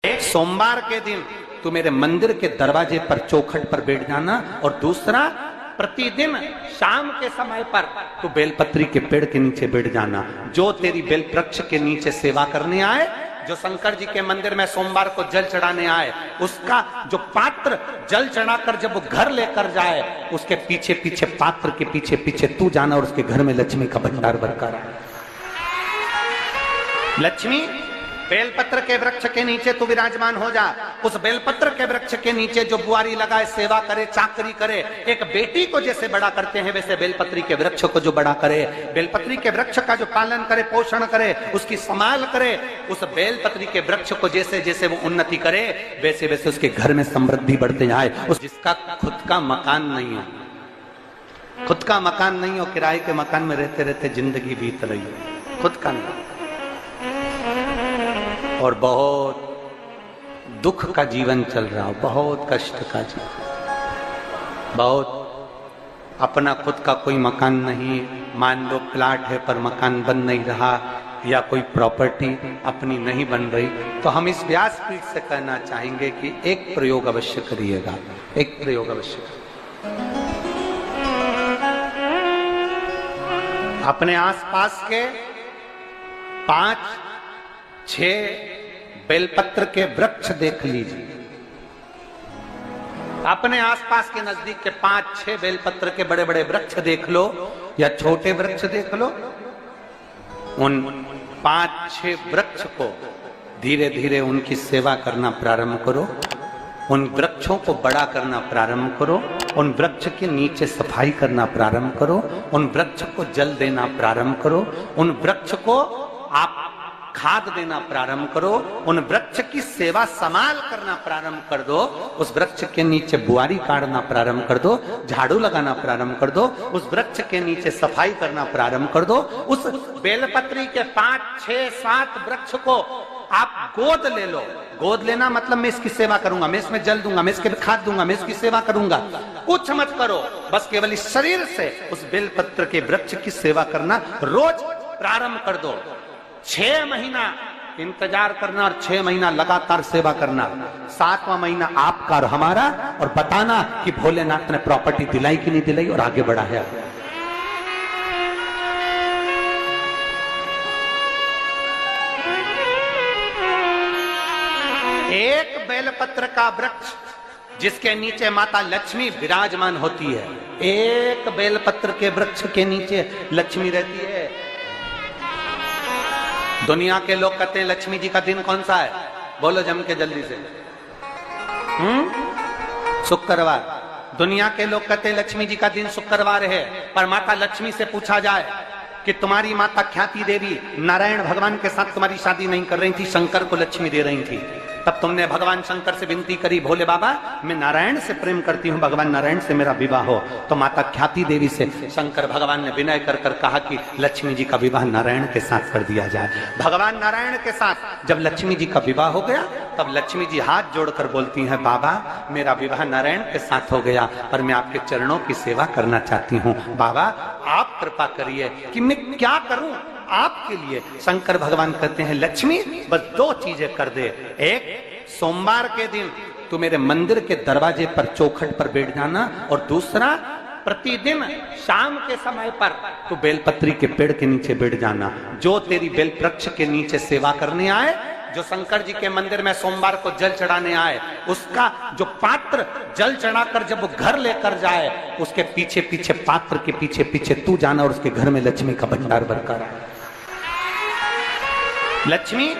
एक सोमवार के दिन तू मेरे मंदिर के दरवाजे पर चौखट पर बैठ जाना, और दूसरा प्रतिदिन शाम के समय पर तू बेलपत्री के पेड़ के नीचे बैठ जाना। जो तेरी बेल वृक्ष के नीचे सेवा करने आए, जो शंकर जी के मंदिर में सोमवार को जल चढ़ाने आए, उसका जो पात्र जल चढ़ाकर जब वो घर लेकर जाए, उसके पीछे पीछे पात्र के पीछे पीछे तू जाना और उसके घर में लक्ष्मी का भंडार भरकर आए। लक्ष्मी बेलपत्र के वृक्ष के नीचे तू विराजमान हो जा। उस बेलपत्र के वृक्ष के नीचे जो बुआरी लगाए, सेवा करे, चाकरी करे, एक बेटी को जैसे बड़ा करते हैं वैसे बेलपत्री के वृक्ष को जो बड़ा करे, बेलपत्री के वृक्ष का जो पालन करे, पोषण करे, उसकी संभाल करे, उस बेलपत्री के वृक्ष को जैसे जैसे वो उन्नति करे वैसे वैसे उसके घर में समृद्धि बढ़ते जाए। उस जिसका खुद का मकान नहीं हो, खुद का मकान नहीं हो, किराए के मकान में रहते रहते जिंदगी बीत रही हो, खुद का नहीं, और बहुत दुख का जीवन चल रहा हो, बहुत कष्ट का जीवन, बहुत अपना खुद का कोई मकान नहीं, मान लो प्लाट है पर मकान बन नहीं रहा, या कोई प्रॉपर्टी अपनी नहीं बन रही, तो हम इस व्यासपीठ से कहना चाहेंगे कि एक प्रयोग अवश्य करिएगा, एक प्रयोग अवश्य अपने आसपास के 5-6 बेलपत्र के वृक्ष देख लीजिए। अपने आसपास के नजदीक के 5-6 बेलपत्र के बड़े बड़े वृक्ष देख लो या छोटे वृक्ष देख लो। उन 5-6 वृक्ष को धीरे धीरे उनकी सेवा करना प्रारंभ करो, उन वृक्षों को बड़ा करना प्रारंभ करो, उन वृक्ष के नीचे सफाई करना प्रारंभ करो, उन वृक्ष को जल देना प्रारंभ करो, उन वृक्ष को आप खाद देना प्रारंभ करो, उन वृक्ष की सेवा संभाल करना प्रारंभ कर दो, उस वृक्ष के नीचे बुआरी काटना प्रारंभ कर दो, झाड़ू लगाना प्रारंभ कर दो, उस वृक्ष के नीचे सफाई करना प्रारंभ कर दो। उस बेलपत्री के 5-6-7 वृक्ष को आप गोद ले लो। गोद लेना मतलब मैं इसकी सेवा करूंगा, मैं इसमें जल दूंगा, मैं इसके खाद दूंगा, मैं इसकी सेवा करूंगा, कुछ मत करो, बस केवल इस शरीर से उस बेलपत्र के वृक्ष की सेवा करना रोज प्रारंभ कर दो। 6 महीना इंतजार करना और 6 महीना लगातार सेवा करना, 7वां महीना आपका और हमारा, और बताना कि भोलेनाथ ने प्रॉपर्टी दिलाई कि नहीं दिलाई और आगे बढ़ा है। एक बेलपत्र का वृक्ष जिसके नीचे माता लक्ष्मी विराजमान होती है, एक बेलपत्र के वृक्ष के नीचे लक्ष्मी रहती है। दुनिया के लोग कहते हैं लक्ष्मी जी का दिन कौन सा है, बोलो जम के जल्दी से। शुक्रवार। दुनिया के लोग कहते हैं लक्ष्मी जी का दिन शुक्रवार है, पर माता लक्ष्मी से पूछा जाए कि तुम्हारी माता ख्याति देवी नारायण भगवान के साथ तुम्हारी शादी नहीं कर रही थी, शंकर को लक्ष्मी दे रही थी, तब तुमने भगवान शंकर से विनती करी, भोले बाबा मैं नारायण से प्रेम करती हूँ, भगवान नारायण से मेरा विवाह हो। तो माता ख्याति देवी से शंकर भगवान ने विनय कर कर कहा कि लक्ष्मी जी का विवाह नारायण के साथ कर दिया जाए। भगवान नारायण के साथ जब लक्ष्मी जी का विवाह हो गया, तब लक्ष्मी जी हाथ जोड़कर बोलती हैं, बाबा मेरा विवाह नारायण के साथ हो गया, पर मैं आपके चरणों की सेवा करना चाहती हूँ, बाबा आप कृपा करिए कि मैं क्या करूं आपके लिए। शंकर भगवान कहते हैं लक्ष्मी बस 2 चीजें कर दे, एक सोमवार के दिन तू मेरे मंदिर के दरवाजे पर चौखट पर बैठ जाना, और दूसरा प्रतिदिन शाम के समय पर तू बेलपत्री के पेड़ के नीचे बैठ जाना। जो तेरी बेल वृक्ष के नीचे सेवा करने आए, जो शंकर जी के मंदिर में सोमवार को जल चढ़ाने आए, उसका जो पात्र जल चढ़ाकर जब वो घर लेकर जाए, उसके पीछे पीछे पात्र के पीछे पीछे तू जाना और उसके घर में लक्ष्मी का भंडार भरकर आए। लक्ष्मी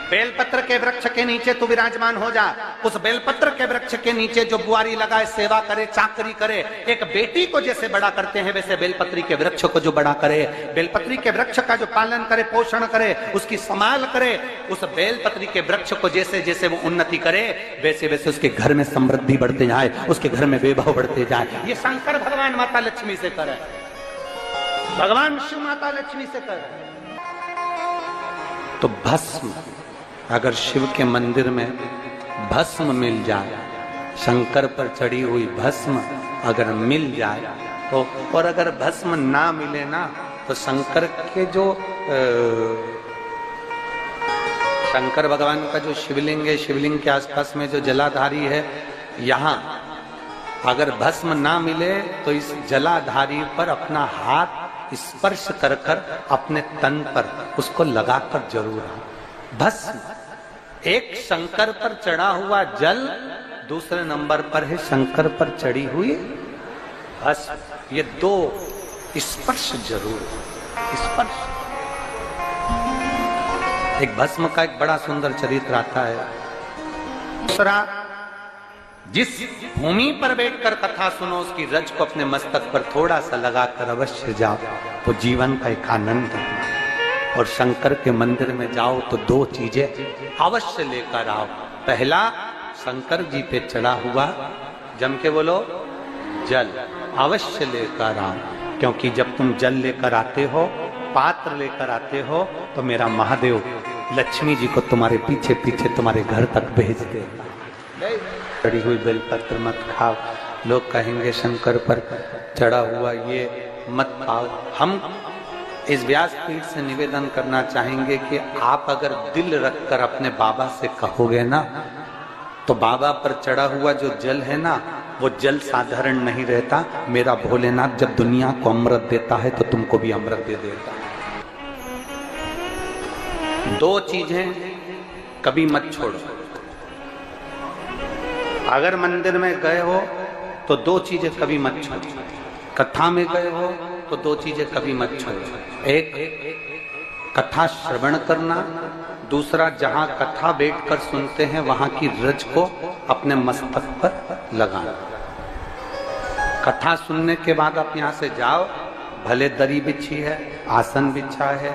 बेलपत्र के वृक्ष के नीचे तू विराजमान हो जा। उस बेलपत्र के वृक्ष के नीचे जो बुआरी लगाए, सेवा करे, चाकरी करे, एक बेटी को जैसे बड़ा करते हैं वैसे बेलपत्री के वृक्ष को जो बड़ा करे, बेलपत्री के वृक्ष का जो पालन करे, पोषण करे, उसकी संभाल करे, उस बेलपत्री के वृक्ष को जैसे जैसे वो उन्नति करे वैसे वैसे उसके घर में समृद्धि बढ़ते जाए, उसके घर में वैभव बढ़ते जाए। ये शंकर भगवान माता लक्ष्मी से करे, भगवान शिव माता लक्ष्मी से करे। तो भस्म, अगर शिव के मंदिर में भस्म मिल जाए, शंकर पर चढ़ी हुई भस्म अगर मिल जाए तो, और अगर भस्म ना मिले ना, तो शंकर के जो शंकर भगवान का जो शिवलिंग है, शिवलिंग के आसपास में जो जलाधारी है, यहाँ अगर भस्म ना मिले तो इस जलाधारी पर अपना हाथ स्पर्श कर कर अपने तन पर उसको लगाकर जरूर आओ। भस्म एक शंकर पर चढ़ा हुआ जल, दूसरे नंबर पर है शंकर पर चढ़ी हुई भस्म। ये दो स्पर्श जरूर, स्पर्श। एक भस्म का एक बड़ा सुंदर चरित्र आता है। दूसरा, जिस भूमि पर बैठकर कथा सुनो उसकी रज को अपने मस्तक पर थोड़ा सा लगाकर अवश्य जाओ, तो जीवन का एक आनंद है। और शंकर के मंदिर में जाओ तो दो चीजें अवश्य लेकर आओ। पहला, शंकर जी पे चढ़ा हुआ, जम के बोलो, जल अवश्य लेकर आओ। क्योंकि जब तुम जल लेकर आते हो, पात्र लेकर आते हो, तो मेरा महादेव लक्ष्मी जी को तुम्हारे पीछे पीछे तुम्हारे घर तक भेज देगा। चढ़ी हुई बेलपत्र मत खाओ, लोग कहेंगे शंकर पर चढ़ा हुआ ये मत खाओ। हम इस व्यासपीठ से निवेदन करना चाहेंगे कि आप अगर दिल रखकर अपने बाबा से कहोगे ना, तो बाबा पर चढ़ा हुआ जो जल है ना, वो जल साधारण नहीं रहता। मेरा भोलेनाथ जब दुनिया को अमृत देता है तो तुमको भी अमृत दे देता है। दो चीजें कभी मत छोड़ो। अगर मंदिर में गए हो तो दो चीजें कभी मत छोड़ो। कथा में गए हो तो दो चीजें कभी मत छोड़ो। एक, कथा श्रवण करना। दूसरा, जहां कथा बैठकर सुनते हैं वहां की रज को अपने मस्तक पर लगाना। कथा सुनने के बाद आप यहां से जाओ, भले दरी बिछी है, आसन बिछा है,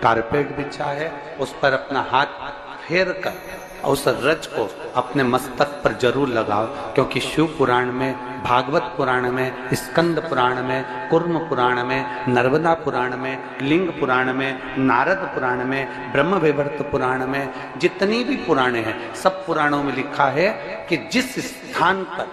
कारपेट बिछा है, उस पर अपना हाथ फेर कर उस रज को अपने मस्तक पर जरूर लगाओ। क्योंकि शिव पुराण में, भागवत पुराण में, स्कंद पुराण में, कुर्म पुराण में, नर्मदा पुराण में, लिंग पुराण में, नारद पुराण में, ब्रह्म वैवर्त पुराण में, जितनी भी पुराणे हैं, सब पुराणों में लिखा है कि जिस स्थान पर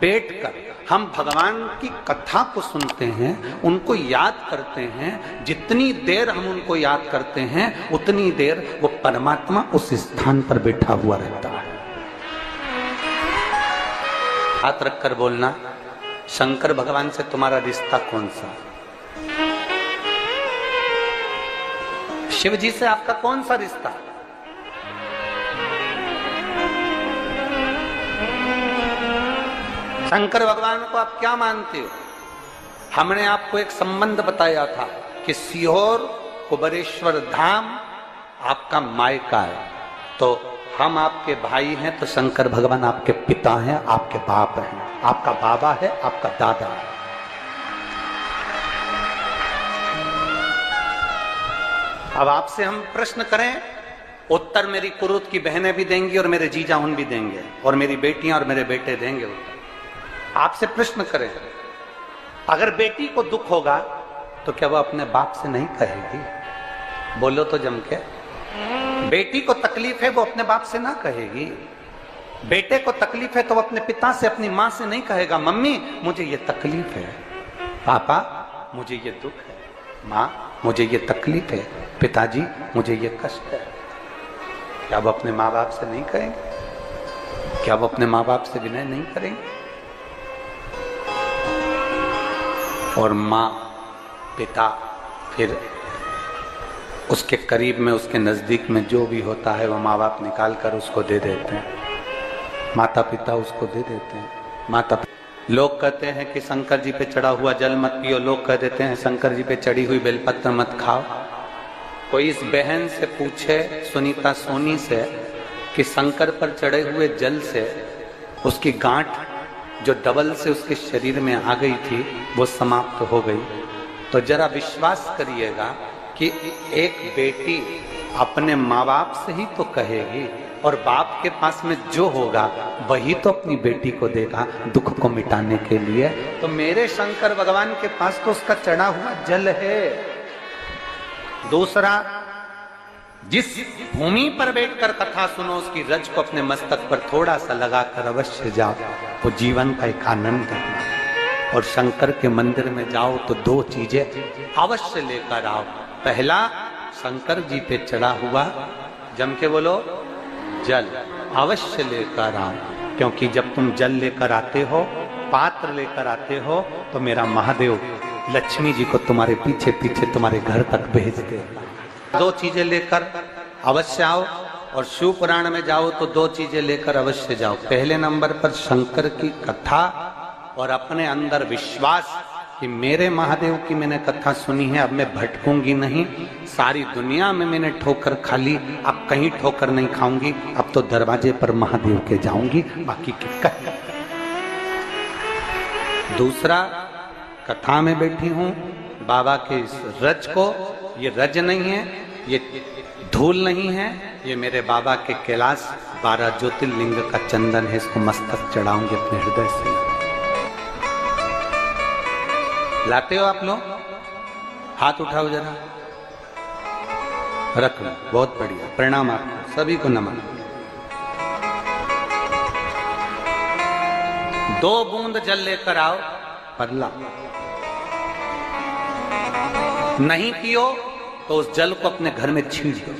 बैठकर हम भगवान की कथा को सुनते हैं, उनको याद करते हैं, जितनी देर हम उनको याद करते हैं उतनी देर वो परमात्मा उस स्थान पर बैठा हुआ रहता है। हाथ रखकर बोलना, शंकर भगवान से तुम्हारा रिश्ता कौन सा? शिव जी से आपका कौन सा रिश्ता? शंकर भगवान को आप क्या मानते हो? हमने आपको एक संबंध बताया था कि सीहोर कुबेरेश्वर धाम आपका मायका है, तो हम आपके भाई हैं, तो शंकर भगवान आपके पिता हैं, आपके बाप हैं, आपका बाबा है, आपका दादा है। अब आपसे हम प्रश्न करें, उत्तर मेरी कुरुत की बहनें भी देंगी और मेरे जीजा उन भी देंगे और मेरी बेटियां और मेरे बेटे देंगे उत्तर। आपसे प्रश्न करें, अगर बेटी को दुख होगा तो क्या वो अपने बाप से नहीं कहेगी? बोलो तो जम के। बेटी को तकलीफ है वो अपने बाप से ना कहेगी। बेटे को तकलीफ है तो वो अपने पिता से, अपनी माँ से नहीं कहेगा, मम्मी मुझे ये तकलीफ है, पापा मुझे ये दुख है, माँ मुझे ये तकलीफ है, पिताजी मुझे ये कष्ट है। क्या वो अपने माँ बाप से नहीं कहेंगे? क्या वो अपने माँ बाप से विनय नहीं करेंगे? और माँ, पिता, फिर उसके करीब में, उसके नजदीक में जो भी होता है वो माँ बाप निकाल कर उसको दे देते हैं। माता पिता उसको दे देते हैं। माता लोग कहते हैं कि शंकर जी पे चढ़ा हुआ जल मत पियो, लोग कह देते हैं शंकर जी पे चढ़ी हुई बेलपत्र मत खाओ। कोई इस बहन से पूछे, सुनीता सोनी से, कि शंकर पर चढ़े हुए जल से उसकी गांठ जो डबल से उसके शरीर में आ गई थी वो समाप्त हो गई, तो जरा विश्वास करिएगा कि एक बेटी अपने माँ बाप से ही तो कहेगी, और बाप के पास में जो होगा वही तो अपनी बेटी को देगा दुख को मिटाने के लिए। तो मेरे शंकर भगवान के पास तो उसका चढ़ा हुआ जल है। दूसरा, जिस भूमि पर बैठकर कथा सुनो उसकी रज को अपने मस्तक पर थोड़ा सा लगाकर अवश्य जाओ, वो जीवन का एक आनंद है। और शंकर के मंदिर में जाओ तो दो चीजें अवश्य लेकर आओ। पहला, शंकर जी पे चढ़ा हुआ जम के बोलो, जल अवश्य लेकर आओ, क्योंकि जब तुम जल लेकर आते हो, पात्र लेकर आते हो, तो मेरा महादेव लक्ष्मी जी को तुम्हारे पीछे पीछे तुम्हारे घर तक भेज दे। दो चीजें लेकर अवश्य आओ, और शिव पुराण में जाओ तो दो चीजें लेकर अवश्य जाओ। पहले नंबर पर शंकर की कथा और अपने अंदर विश्वास कि मेरे महादेव की मैंने कथा सुनी है, अब मैं भटकूंगी नहीं। सारी दुनिया में मैंने ठोकर खा ली, अब कहीं ठोकर नहीं खाऊंगी, अब तो दरवाजे पर महादेव के जाऊंगी, बाकी किसका। दूसरा, कथा में बैठी हूं बाबा के इस रज को, ये रज नहीं है, ये धूल नहीं है, ये मेरे बाबा के कैलाश 12 ज्योतिर्लिंग का चंदन है, इसको मस्तक चढ़ाऊंगी अपने हृदय से। लाते हो आप लोग? हाथ उठाओ जरा, रख लो, बहुत बढ़िया, प्रणाम आपको सभी को, नमन। 2 बूंद जल लेकर आओ, पगला नहीं पियो तो उस जल को अपने घर में छींट दो।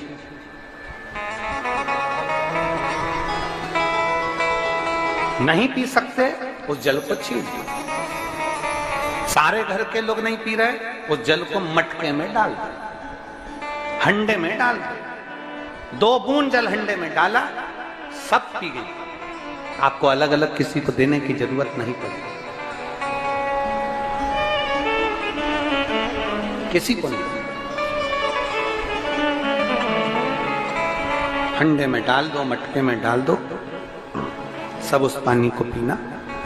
नहीं पी सकते, उस जल को छींट दो। सारे घर के लोग नहीं पी रहे, उस जल को मटके में डाल दो, हंडे में डाल दो। 2 बूंद जल हंडे में डाला, सब पी गई। आपको अलग अलग किसी को देने की जरूरत नहीं पड़ेगी, किसी को नहीं। हंडे में डाल दो, मटके में डाल दो, सब उस पानी को पीना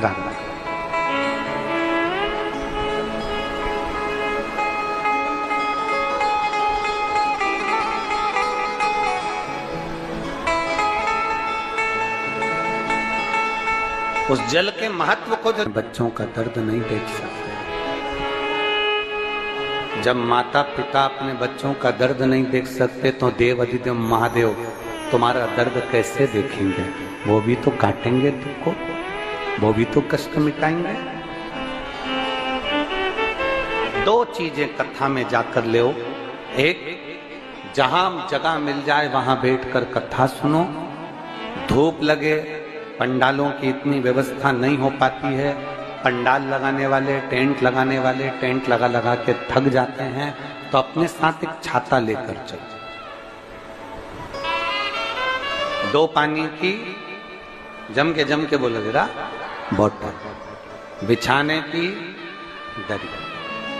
राम। उस जल के महत्व को जो बच्चों का दर्द नहीं देख सकते, जब माता पिता अपने बच्चों का दर्द नहीं देख सकते तो देव अधिदेव महादेव तुम्हारा दर्द कैसे देखेंगे? वो भी तो काटेंगे तुमको, वो भी तो कष्ट मिटाएंगे। 2 चीजें कथा में जाकर ले। एक, जहां जगह मिल जाए वहां बैठकर कथा सुनो। धूप लगे, पंडालों की इतनी व्यवस्था नहीं हो पाती है, पंडाल लगाने वाले, टेंट लगाने वाले टेंट लगा लगा के थक जाते हैं, तो अपने साथ एक छाता लेकर चलो। 2 पानी की जम के बोलो जरा, बोतल, बिछाने की दरी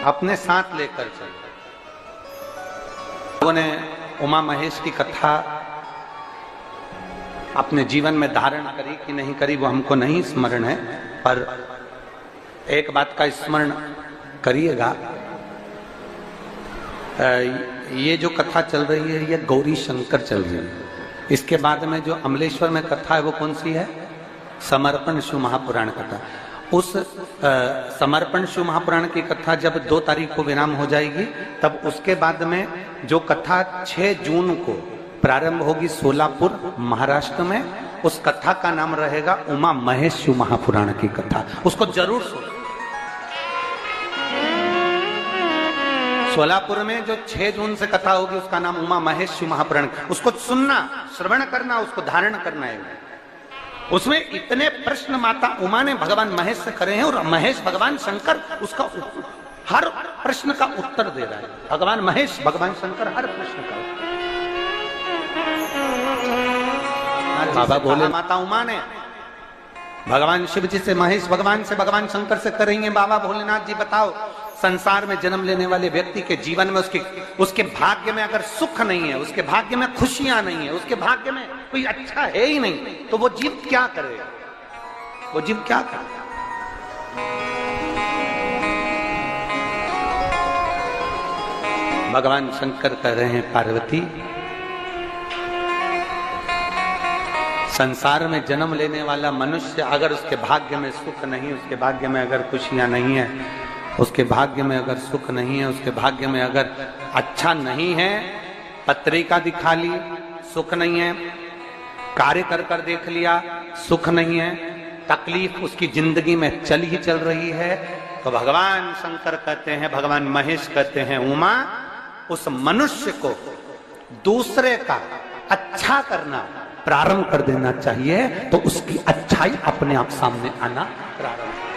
अपने साथ लेकर चलो। लोगों ने उमा महेश की कथा अपने जीवन में धारण करी कि नहीं करी वो हमको नहीं स्मरण है, पर एक बात का स्मरण करिएगा, ये जो कथा चल रही है ये गौरी शंकर चल रही है। इसके बाद में जो अमलेश्वर में कथा है वो कौन सी है? समर्पण शिव महापुराण कथा। उस समर्पण शिव महापुराण की कथा जब 2 तारीख को विराम हो जाएगी, तब उसके बाद में जो कथा 6 जून को प्रारंभ होगी सोलापुर महाराष्ट्र में, उस कथा का नाम रहेगा उमा महेश शिव महापुराण की कथा। उसको जरूर सुनो। सोलापुर में जो 6 जून से कथा होगी उसका नाम उमा महेश शिव महापुराण, उसको सुनना, श्रवण करना, उसको धारण करना है। उसमें इतने प्रश्न माता उमा ने भगवान महेश से करे हैं, और महेश भगवान शंकर उसका हर प्रश्न का उत्तर दे रहा है। भगवान महेश भगवान शंकर हर प्रश्न का उत्तर। बाबा बोले माता उमा ने भगवान शिव जी से, महेश भगवान से, भगवान शंकर से करेंगे, बाबा भोलेनाथ जी बताओ, संसार में जन्म लेने वाले व्यक्ति के जीवन में उसके भाग्य में अगर सुख नहीं है, उसके भाग्य में खुशियां नहीं है, उसके भाग्य में कोई अच्छा है ही नहीं, तो वो जीव क्या करेगा? वो जीव क्या करेगा? भगवान शंकर कह रहे हैं, पार्वती, संसार में जन्म लेने वाला मनुष्य अगर उसके भाग्य में सुख नहीं, उसके भाग्य में अगर खुशियां नहीं है, उसके भाग्य में अगर सुख नहीं है, उसके भाग्य में अगर अच्छा नहीं है, पत्रिका दिखा ली सुख नहीं है, कार्य कर कर देख लिया सुख नहीं है, तकलीफ उसकी जिंदगी में चल ही चल रही है, तो भगवान शंकर कहते हैं, भगवान महेश कहते हैं, उमा, उस मनुष्य को दूसरे का अच्छा करना प्रारंभ कर देना चाहिए, तो उसकी अच्छाई अपने आप सामने आना प्रारंभ